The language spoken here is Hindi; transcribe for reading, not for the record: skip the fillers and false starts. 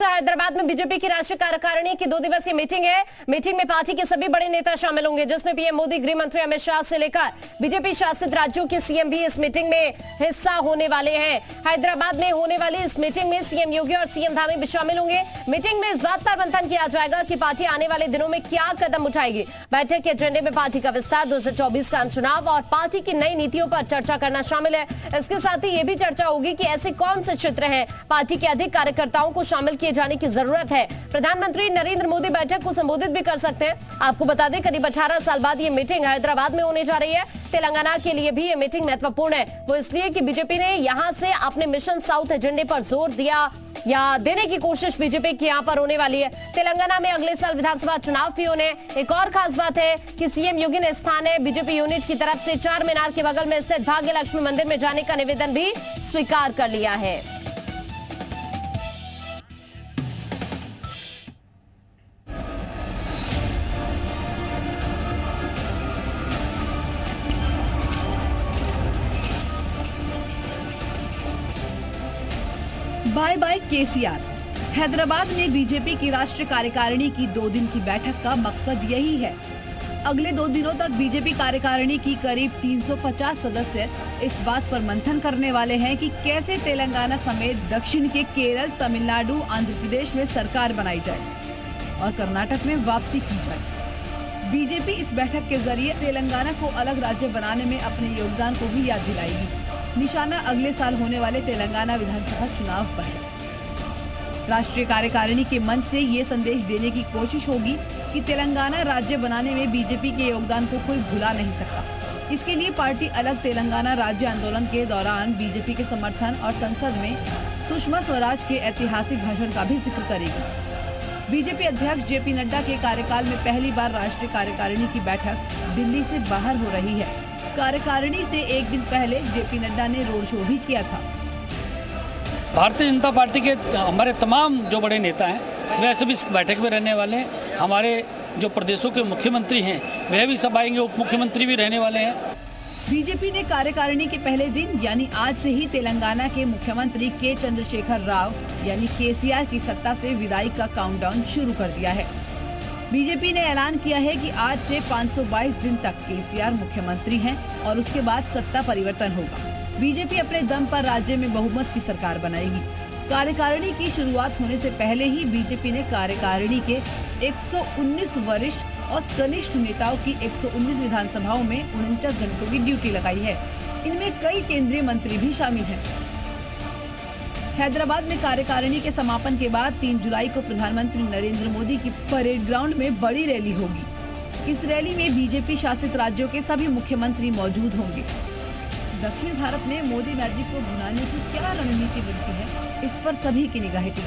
हैदराबाद में बीजेपी की राष्ट्रीय कार्यकारिणी की 2 दिवसीय मीटिंग है। मीटिंग में पार्टी के सभी बड़े नेता शामिल होंगे, जिसमें पीएम मोदी, गृह मंत्री अमित शाह से लेकर बीजेपी शासित राज्यों के सीएम भी इस मीटिंग में हिस्सा होने वाले हैं। हैदराबाद में होने वाली इस मीटिंग में सीएम योगी और सीएम धामी भी शामिल होंगे। मीटिंग में इस बात पर मंथन किया जाएगा कि पार्टी आने वाले दिनों में क्या कदम उठाएगी। बैठक के एजेंडे में पार्टी का विस्तार, 2024 का चुनाव और पार्टी की नई नीतियों पर चर्चा करना शामिल है। इसके साथ ही ये भी चर्चा होगी कि ऐसे कौन से क्षेत्र हैं पार्टी के अधिक कार्यकर्ताओं को शामिल किए जाने की जरूरत है। प्रधानमंत्री नरेंद्र मोदी बैठक को संबोधित भी कर सकते हैं। आपको बता दें, करीब 18 साल बाद ये मीटिंग हैदराबाद में होने जा रही है। तेलंगाना के लिए भी ये मीटिंग महत्वपूर्ण है। वो इसलिए कि बीजेपी ने यहां से अपने मिशन साउथ एजेंडे पर जोर दिया या देने की कोशिश बीजेपी की यहां पर होने वाली है। तेलंगाना में अगले साल विधानसभा चुनाव भी होने। एक और खास बात है कि सीएम योगी ने स्थानीय बीजेपी यूनिट की तरफ से चार मीनार के बगल में स्थित भाग्य लक्ष्मी मंदिर में जाने का निवेदन भी स्वीकार कर लिया है। Bye bye KCR. हैदराबाद में बीजेपी की राष्ट्रीय कार्यकारिणी की 2 दिन की बैठक का मकसद यही है। अगले 2 दिनों तक बीजेपी कार्यकारिणी की करीब 350 सदस्य इस बात पर मंथन करने वाले हैं कि कैसे तेलंगाना समेत दक्षिण के केरल, तमिलनाडु, आंध्र प्रदेश में सरकार बनाई जाए और कर्नाटक में वापसी की जाए। बीजेपी इस बैठक के जरिए तेलंगाना को अलग राज्य बनाने में अपने योगदान को भी याद दिलाएगी। निशाना अगले साल होने वाले तेलंगाना विधानसभा चुनाव पर है। राष्ट्रीय कार्यकारिणी के मंच से ये संदेश देने की कोशिश होगी कि तेलंगाना राज्य बनाने में बीजेपी के योगदान को कोई भुला नहीं सकता। इसके लिए पार्टी अलग तेलंगाना राज्य आंदोलन के दौरान बीजेपी के समर्थन और संसद में सुषमा स्वराज के ऐतिहासिक भाषण का भी जिक्र करेगी। बीजेपी अध्यक्ष जेपी नड्डा के कार्यकाल में पहली बार राष्ट्रीय कार्यकारिणी की बैठक दिल्ली से बाहर हो रही है। कार्यकारिणी से एक दिन पहले जेपी नड्डा ने रोड शो भी किया था। भारतीय जनता पार्टी के हमारे तमाम जो बड़े नेता हैं वह सभी इस बैठक में रहने वाले हैं। हमारे जो प्रदेशों के मुख्यमंत्री हैं वह भी सब आएंगे, उप मुख्यमंत्री भी रहने वाले हैं। बीजेपी ने कार्यकारिणी के पहले दिन यानी आज से ही तेलंगाना के मुख्यमंत्री के चंद्रशेखर राव यानी केसीआर की सत्ता से विदाई का काउंटडाउन शुरू कर दिया है। बीजेपी ने ऐलान किया है कि आज से 522 दिन तक केसीआर मुख्यमंत्री हैं और उसके बाद सत्ता परिवर्तन होगा। बीजेपी अपने दम पर राज्य में बहुमत की सरकार बनाएगी। कार्यकारिणी की शुरुआत होने से पहले ही बीजेपी ने कार्यकारिणी के 119 वरिष्ठ और कनिष्ठ नेताओं की 119 विधानसभाओं में 49 घंटों की ड्यूटी लगाई है। इनमें कई केंद्रीय मंत्री भी शामिल हैं। हैदराबाद में कार्यकारिणी के समापन के बाद 3 जुलाई को प्रधानमंत्री नरेंद्र मोदी की परेड ग्राउंड में बड़ी रैली होगी। इस रैली में बीजेपी शासित राज्यों के सभी मुख्यमंत्री मौजूद होंगे। दक्षिण भारत में मोदी मैजिक को भुनाने की क्या रणनीति बनती है, इस पर सभी की निगाहें टिकी।